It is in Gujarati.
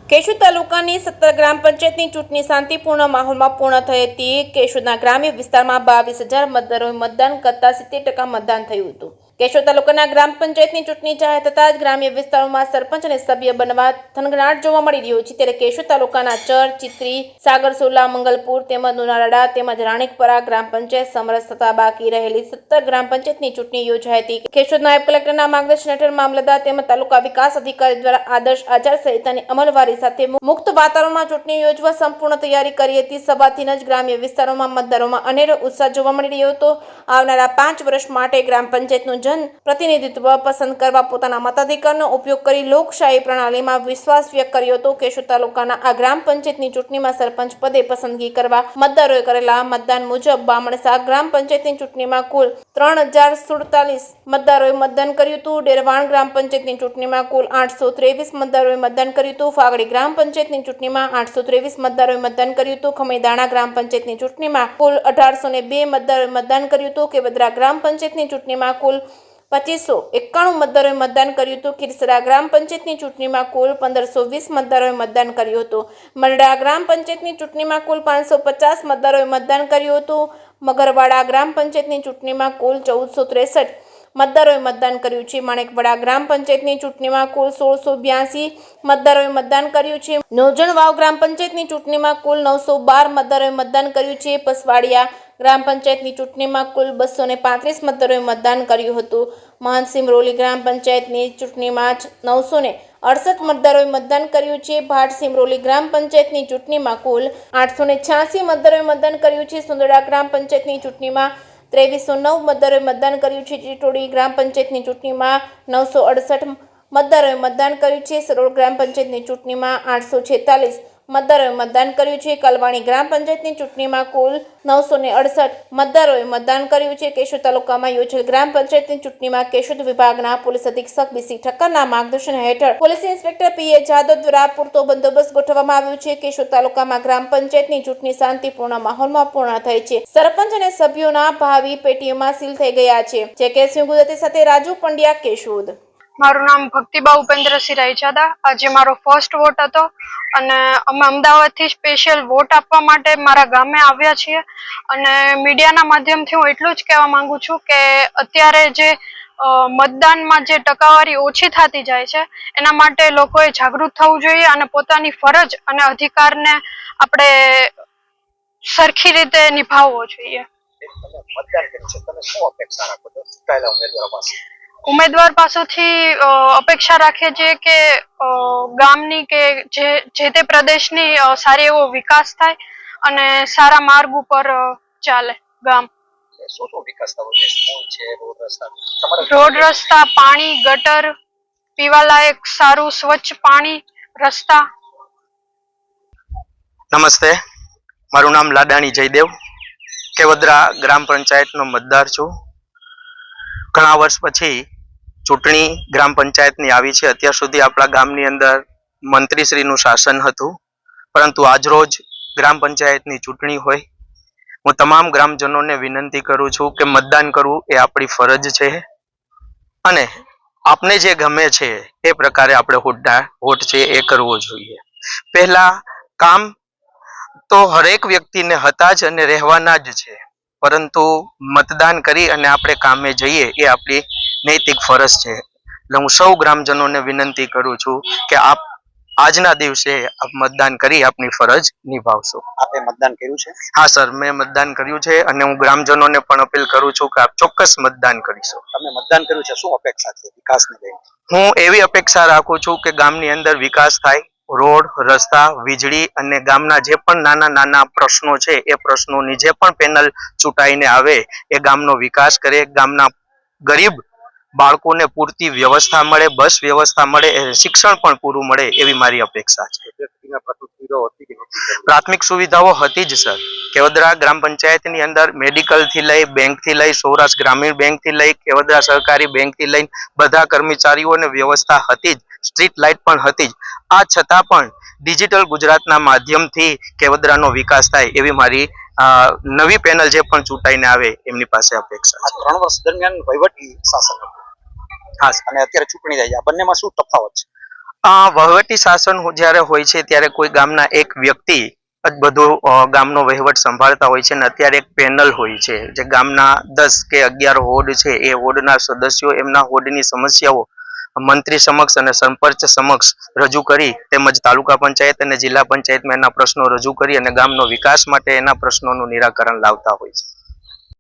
કેશોદ તાલુકાની 17 ગ્રામ પંચાયતની ચૂંટણી શાંતિપૂર્ણ માહોલમાં પૂર્ણ થઈ હતી। કેશોદના ગ્રામ્ય વિસ્તારમાં 22,000 મતદારોએ મતદાન કરતા 70% મતદાન થયું હતું। કેશોદ તાલુકાના ગ્રામ પંચાયતની ચૂંટણી જાહેર થતાં જ ગ્રામ્ય વિસ્તારોમાં સરપંચ અને સભ્ય બનવા થનગનાટ જોવા મળી રહ્યો છે। ત્યારે કેશોદ તાલુકાના ચર, ચિત્રી, સાગરસોલા, મંગલપુર તેમજ લુણાવાડા તેમજ રાણીકપરા ગ્રામ પંચાયત સમરસ થતા બાકી રહેલી 17 ગ્રામ પંચાયતની ચૂંટણી યોજાઈ હતી। કેશોદ નાયબ કલેક્ટરના માર્ગદર્શન હેઠળ મામલતદાર તેમજ તાલુકા વિકાસ અધિકારી દ્વારા આદર્શ આચારસંહિતાની અમલવારી સાથે મુક્ત વાતાવરણમાં ચૂંટણી યોજવા સંપૂર્ણ તૈયારી કરી હતી। સભાથી જ ગ્રામ્ય વિસ્તારોમાં મતદારોમાં અનેરો ઉત્સાહ જોવા મળી રહ્યો હતો। આવનારા 5 વર્ષ માટે ગ્રામ પંચાયતનું જન પ્રતિનિધિત્વ પસંદ કરવા પોતાના મતાધિકારનો ઉપયોગ કરી લોકશાહી પ્રણાલીમાં વિશ્વાસ વ્યક્ત કર્યો હતો। કેશોદ તાલુકાના આ ગ્રામ પંચાયતની ચૂંટણીમાં સરપંચ પદે પસંદગી કરવા મતદારોએ કરેલા મતદાન મુજબ બામણસા ગ્રામ પંચાયતની ચૂંટણીમાં કુલ 3047 મતદારોએ મતદાન કર્યું હતું। ડેરવાણ ગ્રામ પંચાયતની ચૂંટણીમાં કુલ 823 મતદારોએ મતદાન કર્યું હતું। ફાગડી ગ્રામ પંચાયતની ચૂંટણીમાં 823 મતદારોએ મતદાન કર્યું હતું। ખમેદાણા ગ્રામ પંચાયતની ચૂંટણીમાં કુલ 1802 મતદારોએ મતદાન કર્યું હતું। કેવદરા ગ્રામ પંચાયતની ચૂંટણીમાં કુલ 2591 મતદારોએ મતદાન કર્યું હતું। ખીરસરા ગ્રામ પંચાયતની ચૂંટણીમાં કુલ 1520 મતદારોએ મતદાન કર્યું હતું। મરડા ગ્રામ પંચાયતની ચૂંટણીમાં કુલ 550 મતદારોએ મતદાન કર્યું હતું। મગરવાડા ગ્રામ પંચાયતની ચૂંટણીમાં કુલ 1463 મતદારોએ મતદાન કર્યું છે। માણેકવાડા ગ્રામ પંચાયતની ચૂંટણીમાં કુલ 1682 મતદારોએ મતદાન કર્યું છે। નોજણવાવ ગ્રામ પંચાયતની ચૂંટણીમાં કુલ 912 મતદારોએ મતદાન કર્યું છે। પસવાડિયા ગ્રામ પંચાયતની ચૂંટણીમાં કુલ 235 મતદારોએ મતદાન કર્યું હતું। મહંત સિમરોલી ગ્રામ પંચાયતની ચૂંટણીમાં 968 મતદારોએ મતદાન કર્યું છે। ભાટ સિમરોલી ગ્રામ પંચાયતની ચૂંટણીમાં કુલ 886 મતદારોએ મતદાન કર્યું છે। સુંદરડા ગ્રામ પંચાયતની ચૂંટણીમાં 2309 મતદારોએ મતદાન કર્યું છે। ટીટોડી ગ્રામ પંચાયતની ચૂંટણીમાં 968 મતદારોએ મતદાન કર્યું છે। સરોડ ગ્રામ પંચાયતની ચૂંટણીમાં 846 મતદારોએ મતદાન કર્યું છે। કલવાણી ગ્રામ પંચાયતની ચૂંટણીમાં કુલ 968 મતદારોએ મતદાન કર્યું છે। કેશોદ તાલુકામાં યોજેલ ગ્રામ પંચાયતની ચૂંટણીમાં કેશોદ વિભાગના પોલીસ અધિક્ષક બીસી ઠક્કરના માર્ગદર્શન હેઠળ પોલીસ ઇન્સ્પેક્ટર પીએ જાદવ દ્વારા પૂરતો બંદોબસ્ત ગોઠવવામાં આવ્યો છે। કેશોદ તાલુકામાં ગ્રામ પંચાયતની ચૂંટણી શાંતિપૂર્ણ માહોલમાં પૂર્ણ થઈ છે। સરપંચ અને સભ્યોના ભાવિ પેટીઓમાં સીલ થઈ ગયા છે। જેકેએસયુ ગુજરાતી સાથે રાજુ પંડ્યા, કેશોદ। મારું નામ ભક્તિબા ઉપેન્દ્રસિંહ રાયજાદા। આજે મારો ફર્સ્ટ વોટ હતો અને અમે અમદાવાદથી સ્પેશિયલ વોટ આપવા માટે મારા ગામે આવ્યા છીએ અને મીડિયાના માધ્યમથી હું એટલું જ કહેવા માંગુ છું કે અત્યારે જે મતદાનમાં જે ટકાવારી ઓછી થતી જાય છે એના માટે લોકોએ જાગૃત થવું જોઈએ અને પોતાની ફરજ અને અધિકારને આપણે સરખી રીતે નિભાવવો જોઈએ। ઉમેદવાર પાસેથી અપેક્ષા રાખીએ છીએ કે ગામની કે જે તે પ્રદેશની સારી એવો વિકાસ થાય અને સારા માર્ગ ઉપર ચાલે ગામ। રોડ રસ્તા, પાણી, ગટર, પીવાલાયક સારું સ્વચ્છ પાણી, રસ્તા। નમસ્તે, મારું નામ લાડાણી જયદેવ, કેવદરા ગ્રામ પંચાયતનો મતદાર છું। ઘણા વર્ષ પછી ચૂંટણી ગ્રામ પંચાયતની આવી છે। અત્યાર સુધી આપણા ગામની અંદર મંત્રીશ્રીનું શાસન હતું, પરંતુ આજરોજ ગ્રામ પંચાયતની ચૂંટણી હોય, હું તમામ ગ્રામજનોને વિનંતી કરું છું કે મતદાન કરવું એ આપણી ફરજ છે અને આપને જે ગમે છે એ પ્રકારે આપણે વોટ છે એ કરવો જોઈએ। પહેલા કામ તો હરેક વ્યક્તિને હતા જ અને રહેવાના જ છે, પરંતુ મતદાન કરી અને આપણે કામે જઈએ એ આપણી નૈતિક ફરજ છે। એટલે હું સૌ ગ્રામજનોને વિનંતી કરું છું કે આપ આજના દિવસે આપ મતદાન કરી આપની ફરજ નિભાવશો। આપે મતદાન કર્યું છે? હા સર, મેં મતદાન કર્યું છે અને હું ગ્રામજનોને પણ અપીલ કરું છું કે આપ ચોક્કસ મતદાન કરીશો। તમે મતદાન કર્યું છે, શું અપેક્ષા છે વિકાસને લઈને? હું એવી અપેક્ષા રાખું છું કે ગામની અંદર વિકાસ થાય, રોડ, રસ્તા, વીજળી અને ગામના જે પણ નાના નાના પ્રશ્નો છે એ પ્રશ્નોની જે પણ પેનલ ચૂંટાઈને આવે એ ગામનો વિકાસ કરે, ગામના ગરીબ બાળકોને પૂરતી વ્યવસ્થા મળે, બસ વ્યવસ્થા મળે, શિક્ષણ પણ પૂરું મળે એવી મારી અપેક્ષા છે। પ્રાથમિક સુવિધાઓ હતી જ સર। કેવદરા ગ્રામ પંચાયતની અંદર મેડિકલથી લઈ, બેંકથી લઈ, સૌરાષ્ટ્ર ગ્રામીણ બેંકથી લઈ, કેવદરા સહકારી બેંકથી લઈ બધા કર્મચારીઓને વ્યવસ્થા હતી જ, સ્ટ્રીટ લાઇટ પણ હતી જ। આ છતાં પણ ડિજિટલ ગુજરાતના માધ્યમથી કેવદરાનો વિકાસ થાય એવી મારી નવી પેનલ જે પણ ચૂંટાઈને આવે એમની પાસે અપેક્ષા છે। 3 વર્ષ દરમિયાન વહીવટી શાસન હતું, હા, અને અત્યારે ચૂંટણી થાય છે, આ બંનેમાં શું તફાવત છે? વહીવટી શાસન જ્યારે હોય છે ત્યારે કોઈ ગામના એક વ્યક્તિ જ બધું ગામનો વહીવટ સંભાળતા હોય છે અને અત્યારે એક પેનલ હોય છે જે ગામના 10 કે 11 વોર્ડ છે એ વોર્ડના સદસ્યો એમના વોર્ડની સમસ્યાઓ મંત્રી સમક્ષ અને સરપંચ સમક્ષ રજૂ કરી તેમજ તાલુકા પંચાયત અને જિલ્લા પંચાયતમાં એના પ્રશ્નો રજૂ કરી અને ગામનો વિકાસ માટે એના પ્રશ્નોનું નિરાકરણ લાવતા હોય છે.